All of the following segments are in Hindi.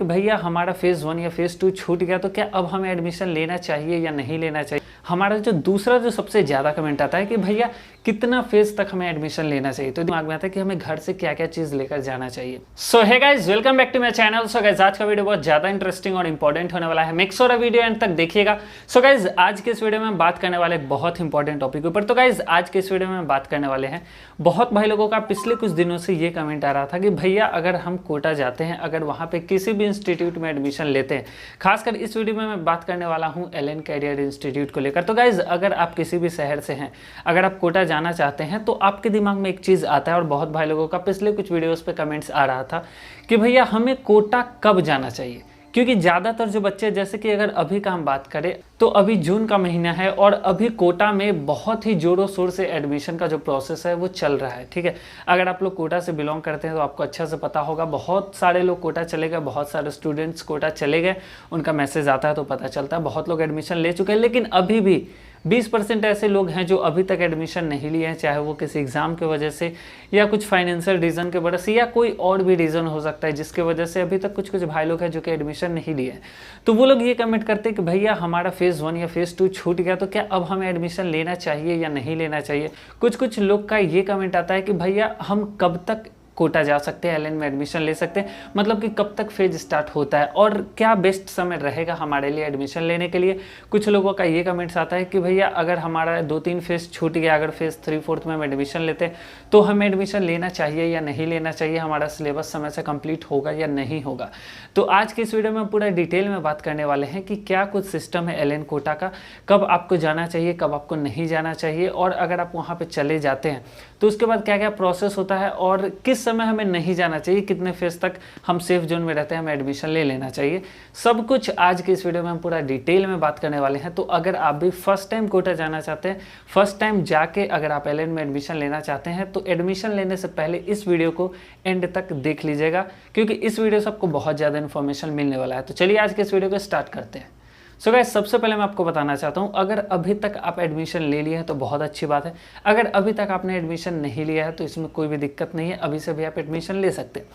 भैया हमारा फेज़ 1 या फेज़ 2 छूट गया तो क्या अब हमें एडमिशन लेना चाहिए या नहीं लेना चाहिए। हमारा जो दूसरा जो सबसे ज़्यादा कमेंट आता है कि भैया कितना फेज़ तक हमें एडमिशन लेना चाहिए, तो दिमाग में आता है कि हमें घर से क्या क्या चीज़ लेकर जाना चाहिए। So hey guys, welcome back to my channel. So guys, आज का वीडियो बहुत ज़्यादा इंटरेस्टिंग और इंपॉर्टेंट होने वाला है। मेक श्योर वीडियो एंड तक देखिएगा। सो गाइस, आज के इस वीडियो में बात करने वाले बहुत इंपॉर्टेंट टॉपिक के ऊपर। तो गाइस, आज के इस वीडियो में बात करने वाले हैं, बहुत भाई लोगों का पिछले कुछ दिनों से ये कमेंट आ रहा था कि भैया अगर हम कोटा जाते हैं, अगर वहाँ पे किसी भी इंस्टीट्यूट में एडमिशन लेते हैं, खासकर इस वीडियो में मैं बात करने वाला हूँ एलन कैरियर इंस्टीट्यूट को लेकर। तो गाइज, अगर आप किसी भी शहर से हैं, अगर आप कोटा जाना चाहते हैं तो आपके दिमाग में एक चीज़ आता है, और बहुत भाई लोगों का पिछले कुछ वीडियोस पे कमेंट्स आ रहा था कि भैया हमें कोटा कब जाना चाहिए। क्योंकि ज़्यादातर जो बच्चे, जैसे कि अगर अभी का हम बात करें तो अभी जून का महीना है और अभी कोटा में बहुत ही जोरों शोर से एडमिशन का जो प्रोसेस है वो चल रहा है। ठीक है, अगर आप लोग कोटा से बिलोंग करते हैं तो आपको अच्छा से पता होगा, बहुत सारे लोग कोटा चले गए, बहुत सारे स्टूडेंट्स कोटा चले गए, उनका मैसेज आता है तो पता चलता है बहुत लोग एडमिशन ले चुके हैं। लेकिन अभी भी 20% ऐसे लोग हैं जो अभी तक एडमिशन नहीं लिए हैं, चाहे वो किसी एग्ज़ाम की वजह से या कुछ फाइनेंशियल रीज़न के वजह से या कोई और भी रीज़न हो सकता है जिसके वजह से अभी तक कुछ भाई लोग हैं जो कि एडमिशन नहीं लिए हैं। तो वो लोग ये कमेंट करते हैं कि भैया हमारा फेज़ 1 या फेज़ 2 छूट गया तो क्या अब हमें एडमिशन लेना चाहिए या नहीं लेना चाहिए। कुछ लोग का ये कमेंट आता है कि भैया हम कब तक कोटा जा सकते हैं, एलन में एडमिशन ले सकते हैं, मतलब कि कब तक फेज स्टार्ट होता है और क्या बेस्ट समय रहेगा हमारे लिए एडमिशन लेने के लिए। कुछ लोगों का ये कमेंट्स आता है कि भैया अगर हमारा 2-3 फेज छूट गया, अगर फेज 3-4 में हम एडमिशन लेते हैं तो हमें एडमिशन लेना चाहिए या नहीं लेना चाहिए, हमारा सिलेबस समय से कंप्लीट होगा या नहीं होगा। तो आज के इस वीडियो में पूरा डिटेल में बात करने वाले हैं कि क्या कुछ सिस्टम है एलन कोटा का, कब आपको जाना चाहिए, कब आपको नहीं जाना चाहिए, और अगर आप वहाँ पर चले जाते हैं तो उसके बाद क्या क्या प्रोसेस होता है और किस समय हमें नहीं जाना चाहिए, कितने फेज तक हम सेफ जोन में रहते हैं, हमें एडमिशन ले लेना चाहिए। सब कुछ आज के इस वीडियो में हम पूरा डिटेल में बात करने वाले हैं। तो अगर आप भी फर्स्ट टाइम कोटा जाना चाहते हैं, फर्स्ट टाइम जाके अगर आप एलन में एडमिशन लेना चाहते हैं तो एडमिशन लेने से पहले इस वीडियो को एंड तक देख लीजिएगा, क्योंकि इस वीडियो से आपको बहुत ज़्यादा इन्फॉर्मेशन मिलने वाला है। तो चलिए आज के इस वीडियो को स्टार्ट करते हैं। सो गाइस, सबसे पहले मैं आपको बताना चाहता हूँ, अगर अभी तक आप एडमिशन ले लिए हैं तो बहुत अच्छी बात है। अगर अभी तक आपने एडमिशन नहीं लिया है तो इसमें कोई भी दिक्कत नहीं है, अभी से भी आप एडमिशन ले सकते हैं।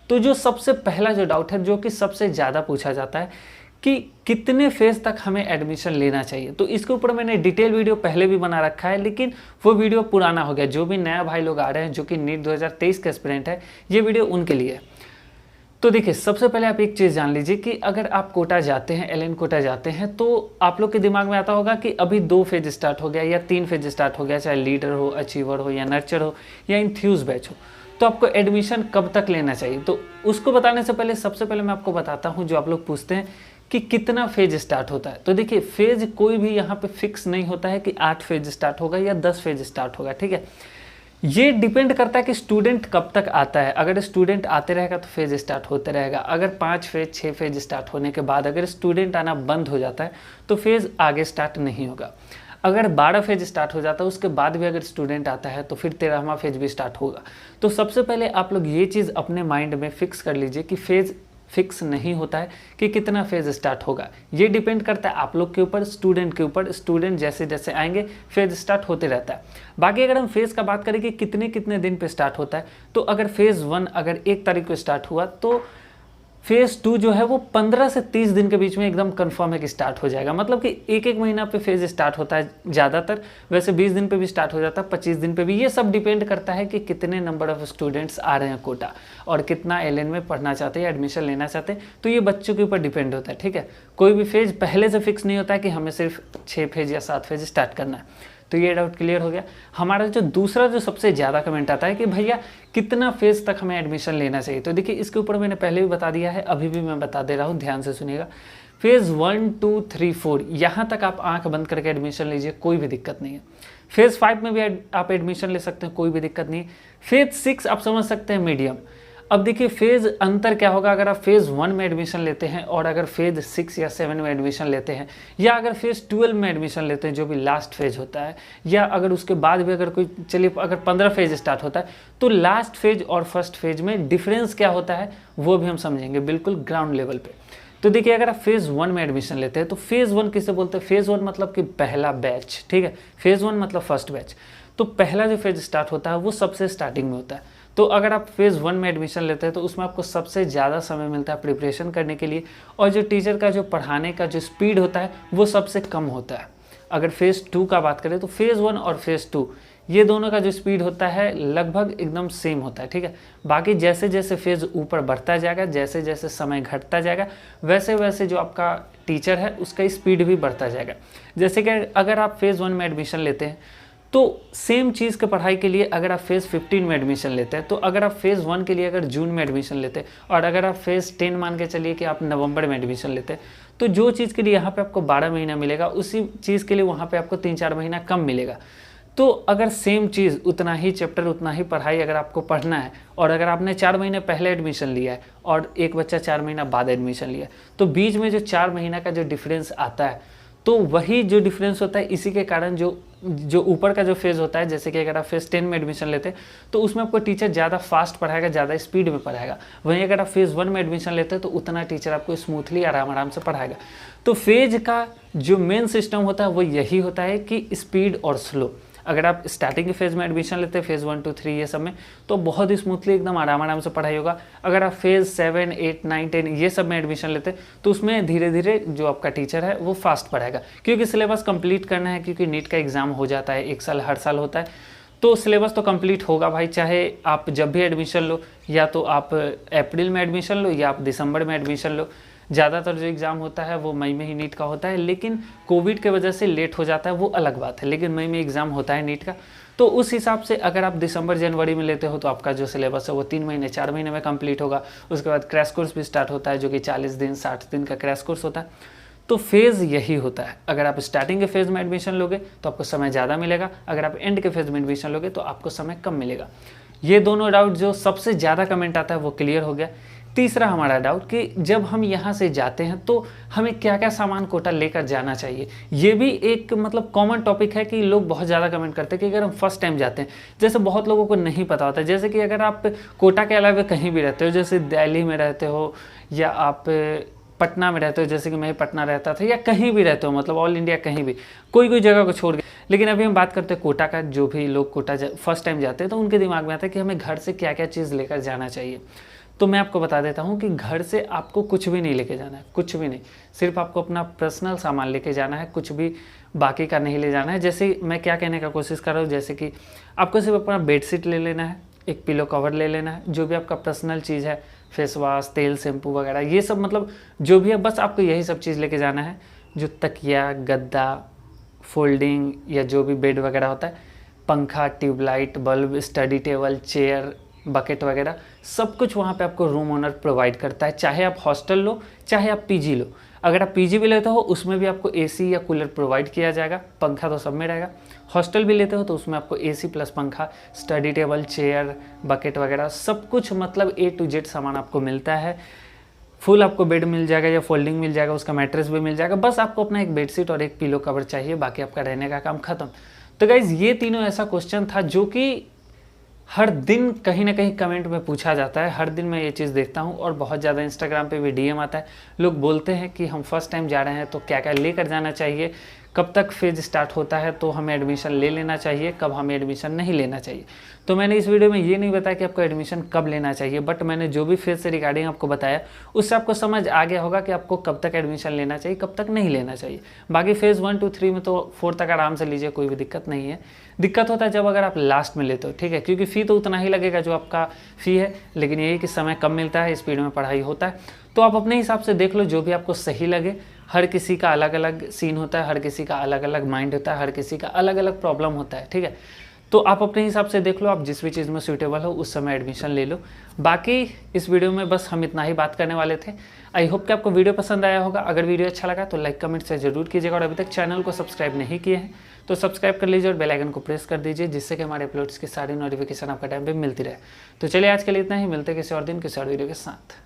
तो जो सबसे पहला जो डाउट है, जो कि सबसे ज़्यादा पूछा जाता है कि कितने फेज तक हमें एडमिशन लेना चाहिए, तो इसके ऊपर मैंने डिटेल वीडियो पहले भी बना रखा है, लेकिन वो वीडियो पुराना हो गया। जो भी नया भाई लोग आ रहे हैं जो कि नीट 2023 के एस्पिरेंट है, ये वीडियो उनके लिए है। तो देखिए, सबसे पहले आप एक चीज़ जान लीजिए कि अगर आप कोटा जाते हैं, एलन कोटा जाते हैं, तो आप लोग के दिमाग में आता होगा कि अभी 2 फेज स्टार्ट हो गया या 3 फेज स्टार्ट हो गया, चाहे लीडर हो, अचीवर हो या नर्चर हो या इन्फ्यूज बैच हो, तो आपको एडमिशन कब तक लेना चाहिए। तो उसको बताने से पहले सबसे पहले मैं आपको बताता हूँ, जो आप लोग पूछते हैं कि कितना फेज स्टार्ट होता है। तो देखिए, फेज कोई भी यहाँ पे फिक्स नहीं होता है कि 8 फेज स्टार्ट होगा या 10 फेज स्टार्ट होगा। ठीक है, ये डिपेंड करता है कि स्टूडेंट कब तक आता है। अगर स्टूडेंट आते रहेगा तो फेज स्टार्ट होते रहेगा। अगर 5 फेज 6 फेज स्टार्ट होने के बाद अगर स्टूडेंट आना बंद हो जाता है तो फेज आगे स्टार्ट नहीं होगा। अगर 12 फेज स्टार्ट हो जाता है उसके बाद भी अगर स्टूडेंट आता है तो फिर 13वां फेज भी स्टार्ट होगा। तो सबसे पहले आप लोग ये चीज़ अपने माइंड में फिक्स कर लीजिए कि फेज फिक्स नहीं होता है कि कितना फेज स्टार्ट होगा। ये डिपेंड करता है आप लोग के ऊपर, स्टूडेंट के ऊपर। स्टूडेंट जैसे जैसे आएंगे फेज स्टार्ट होते रहता है। बाकी अगर हम फेज का बात करें कि कितने कितने दिन पे स्टार्ट होता है, तो अगर फेज़ 1 अगर 1 तारीख को स्टार्ट हुआ तो फेज़ 2 जो है वो 15 से 30 दिन के बीच में एकदम कंफर्म है कि स्टार्ट हो जाएगा। मतलब कि एक महीना पे फेज स्टार्ट होता है ज़्यादातर, वैसे 20 दिन पे भी स्टार्ट हो जाता है, 25 दिन पे भी। ये सब डिपेंड करता है कि कितने नंबर ऑफ स्टूडेंट्स आ रहे हैं कोटा और कितना एलन में पढ़ना चाहते हैं, एडमिशन लेना चाहते हैं, तो ये बच्चों के ऊपर डिपेंड होता है। ठीक है, कोई भी फेज पहले से फिक्स नहीं होता है कि हमें सिर्फ 6 फेज या 7 फेज स्टार्ट करना है। तो ये डाउट क्लियर हो गया। हमारा जो दूसरा जो सबसे ज़्यादा कमेंट आता है कि भैया कितना फेज तक हमें एडमिशन लेना चाहिए। तो देखिए, इसके ऊपर मैंने पहले भी बता दिया है, अभी भी मैं बता दे रहा हूँ, ध्यान से सुनिएगा। फेज़ 1, 2, 3, 4 यहाँ तक आप आंख बंद करके एडमिशन लीजिए, कोई भी दिक्कत नहीं है। फेज़ 5 में भी आप एडमिशन ले सकते हैं, कोई भी दिक्कत नहीं है। फेज़ 6 आप समझ सकते हैं मीडियम। अब देखिए, फेज़ अंतर क्या होगा अगर आप फेज़ 1 में एडमिशन लेते हैं और अगर फेज़ 6 या 7 में एडमिशन लेते हैं, या अगर फेज़ 12 में एडमिशन लेते हैं जो भी लास्ट फेज होता है, या अगर उसके बाद भी अगर कोई, चलिए अगर 15 फेज स्टार्ट होता है, तो लास्ट फेज और फर्स्ट फेज में डिफरेंस क्या होता है वो भी हम समझेंगे बिल्कुल ग्राउंड लेवल पे। तो देखिए, अगर आप फेज़ 1 में एडमिशन लेते हैं तो फेज़ 1 किसे बोलते हैं? फेज़ 1 मतलब कि पहला बैच। ठीक है, फेज़ 1 मतलब फर्स्ट बैच। तो पहला जो फेज स्टार्ट होता है वो सबसे स्टार्टिंग में होता है। तो अगर आप फेज़ 1 में एडमिशन लेते हैं तो उसमें आपको सबसे ज़्यादा समय मिलता है प्रिपरेशन करने के लिए, और जो टीचर का जो पढ़ाने का जो स्पीड होता है वो सबसे कम होता है। अगर फेज़ 2 का बात करें तो फेज़ 1 और फेज़ 2 ये दोनों का जो स्पीड होता है लगभग एकदम सेम होता है, ठीक है। बाकी जैसे जैसे फेज़ ऊपर बढ़ता जाएगा, जैसे जैसे समय घटता जाएगा, वैसे वैसे जो आपका टीचर है उसका स्पीड भी बढ़ता जाएगा। जैसे कि अगर आप फेज़ 1 में एडमिशन लेते हैं तो सेम चीज़ की पढ़ाई के लिए अगर आप फेज़ 15 में एडमिशन लेते हैं, तो अगर आप फेज़ 1 के लिए अगर जून में एडमिशन लेते हैं और अगर आप फेज़ 10 मान के चलिए कि आप नवंबर में एडमिशन लेते हैं, तो जो चीज़ के लिए यहाँ पे आपको 12 महीना मिलेगा उसी चीज़ के लिए वहाँ पे आपको 3-4 महीना कम मिलेगा। तो अगर सेम चीज़ उतना ही चैप्टर उतना ही पढ़ाई अगर आपको पढ़ना है और अगर आपने 4 महीने पहले एडमिशन लिया है और एक बच्चा 4 महीना बाद एडमिशन लिया है, तो बीच में जो 4 महीना का जो डिफरेंस आता है, तो वही जो डिफरेंस होता है इसी के कारण जो ऊपर का जो फेज़ होता है, जैसे कि अगर आप फेज़ 10 में एडमिशन लेते हैं तो उसमें आपको टीचर ज़्यादा फास्ट पढ़ाएगा, ज़्यादा स्पीड में पढ़ाएगा। वहीं अगर आप फेज़ 1 में एडमिशन लेते हैं तो उतना टीचर आपको स्मूथली आराम से पढ़ाएगा। तो फेज़ का जो मेन सिस्टम होता है वो यही होता है कि स्पीड और स्लो। अगर आप स्टार्टिंग के फेज़ में एडमिशन लेते हैं फेज़ 1, 2, 3 ये सब में, तो बहुत ही स्मूथली एकदम आराम से पढ़ाई होगा। अगर आप फेज़ 7, 8, 9, 10 ये सब में एडमिशन लेते हैं तो उसमें धीरे धीरे जो आपका टीचर है वो फास्ट पढ़ाएगा, क्योंकि सिलेबस कंप्लीट करना है, क्योंकि नीट का एग्ज़ाम हो जाता है 1 साल हर साल होता है, तो सिलेबस तो कंप्लीट होगा भाई, चाहे आप जब भी एडमिशन लो, या तो आप अप्रैल में एडमिशन लो या आप दिसंबर में एडमिशन लो। ज़्यादातर जो एग्ज़ाम होता है वो मई में ही नीट का होता है, लेकिन कोविड के वजह से लेट हो जाता है वो अलग बात है, लेकिन मई में एग्ज़ाम होता है नीट का। तो उस हिसाब से अगर आप दिसंबर जनवरी में लेते हो तो आपका जो सिलेबस है वो 3 महीने 4 महीने में कंप्लीट होगा। उसके बाद क्रैश कोर्स भी स्टार्ट होता है जो कि 40 दिन 60 दिन का क्रैश कोर्स होता है। तो फेज़ यही होता है। अगर आप स्टार्टिंग के फेज़ में एडमिशन लोगे तो आपको समय ज़्यादा मिलेगा, अगर आप एंड के फेज़ में एडमिशन लोगे तो आपको समय कम मिलेगा। ये दोनों डाउट जो सबसे ज़्यादा कमेंट आता है वो क्लियर हो गया। तीसरा हमारा डाउट कि जब हम यहाँ से जाते हैं तो हमें क्या क्या सामान कोटा लेकर जाना चाहिए। ये भी एक मतलब कॉमन टॉपिक है कि लोग बहुत ज़्यादा कमेंट करते हैं कि अगर हम फर्स्ट टाइम जाते हैं, जैसे बहुत लोगों को नहीं पता होता है, जैसे कि अगर आप कोटा के अलावा कहीं भी रहते हो, जैसे दिल्ली में रहते हो या आप पटना में रहते हो, जैसे कि मैं पटना रहता था, या कहीं भी रहते हो, मतलब ऑल इंडिया कहीं भी कोई जगह को छोड़ के। लेकिन अभी हम बात करते हैं कोटा का। जो भी लोग कोटा फर्स्ट टाइम जाते हैं तो उनके दिमाग में आता है कि हमें घर से क्या क्या चीज़ लेकर जाना चाहिए। तो मैं आपको बता देता हूँ कि घर से आपको कुछ भी नहीं लेके जाना है, कुछ भी नहीं। सिर्फ आपको अपना पर्सनल सामान लेके जाना है, कुछ भी बाकी का नहीं ले जाना है। जैसे मैं क्या कहने का कोशिश कर रहा हूँ, जैसे कि आपको सिर्फ अपना बेडशीट ले लेना है, एक पिलो कवर ले लेना है, जो भी आपका पर्सनल चीज़ है, फेस वॉश, तेल, शैम्पू वगैरह ये सब, मतलब जो भी है बस आपको यही सब चीज़ लेके जाना है। जो तकिया, गद्दा, फोल्डिंग या जो भी बेड वगैरह होता है, पंखा, tubelight, bulb, study table, chair, bucket वगैरह सब कुछ वहाँ पे आपको रूम ओनर प्रोवाइड करता है। चाहे आप हॉस्टल लो, चाहे आप पीजी लो। अगर आप पीजी भी लेते हो उसमें भी आपको एसी या कूलर प्रोवाइड किया जाएगा, पंखा तो सब में रहेगा। हॉस्टल भी लेते हो तो उसमें आपको एसी प्लस पंखा, स्टडी टेबल, चेयर, बकेट वगैरह सब कुछ, मतलब A to Z सामान आपको मिलता है। फुल आपको बेड मिल जाएगा या फोल्डिंग मिल जाएगा, उसका मैट्रेस भी मिल जाएगा। बस आपको अपना एक बेडशीट और एक पिलो कवर चाहिए, बाकी आपका रहने का काम खत्म। तो गाइज ये तीनों ऐसा क्वेश्चन था जो कि हर दिन कहीं ना कहीं कमेंट में पूछा जाता है। हर दिन मैं ये चीज़ देखता हूँ और बहुत ज़्यादा इंस्टाग्राम पे भी DM आता है। लोग बोलते हैं कि हम फर्स्ट टाइम जा रहे हैं तो क्या क्या लेकर जाना चाहिए, कब तक फेज स्टार्ट होता है तो हमें एडमिशन ले लेना चाहिए, कब हमें एडमिशन नहीं लेना चाहिए। तो मैंने इस वीडियो में ये नहीं बताया कि आपको एडमिशन कब लेना चाहिए, बट मैंने जो भी फेज से रिगार्डिंग आपको बताया उससे आपको समझ आ गया होगा कि आपको कब तक एडमिशन लेना चाहिए, कब तक नहीं लेना चाहिए। बाकी फेज़ 1, 2, 3 में तो 4 तक आराम से लीजिए, कोई भी दिक्कत नहीं है। दिक्कत होता है जब अगर आप लास्ट में लेते हो, ठीक है, क्योंकि फ़ी तो उतना ही लगेगा जो आपका फ़ी है, लेकिन यही कि समय कम मिलता है, स्पीड में पढ़ाई होता है। तो आप अपने हिसाब से देख लो जो भी आपको सही लगे। हर किसी का अलग अलग सीन होता है, हर किसी का अलग अलग माइंड होता है, हर किसी का अलग अलग प्रॉब्लम होता है, ठीक है। तो आप अपने हिसाब से देख लो, आप जिस भी चीज़ में सूटेबल हो उस समय एडमिशन ले लो। बाकी इस वीडियो में बस हम इतना ही बात करने वाले थे। आई होप कि आपको वीडियो पसंद आया होगा। अगर वीडियो अच्छा लगा तो लाइक कमेंट से जरूर कीजिएगा, और अभी तक चैनल को सब्सक्राइब नहीं किए हैं तो सब्सक्राइब कर लीजिए और बेल आइकन को प्रेस कर दीजिए, जिससे कि हमारे अपलोड्स की सारी नोटिफिकेशन आपका टाइम पे मिलती रहे। तो चलिए आज के लिए इतना ही, मिलते हैं किसी और दिन किसी और वीडियो के साथ।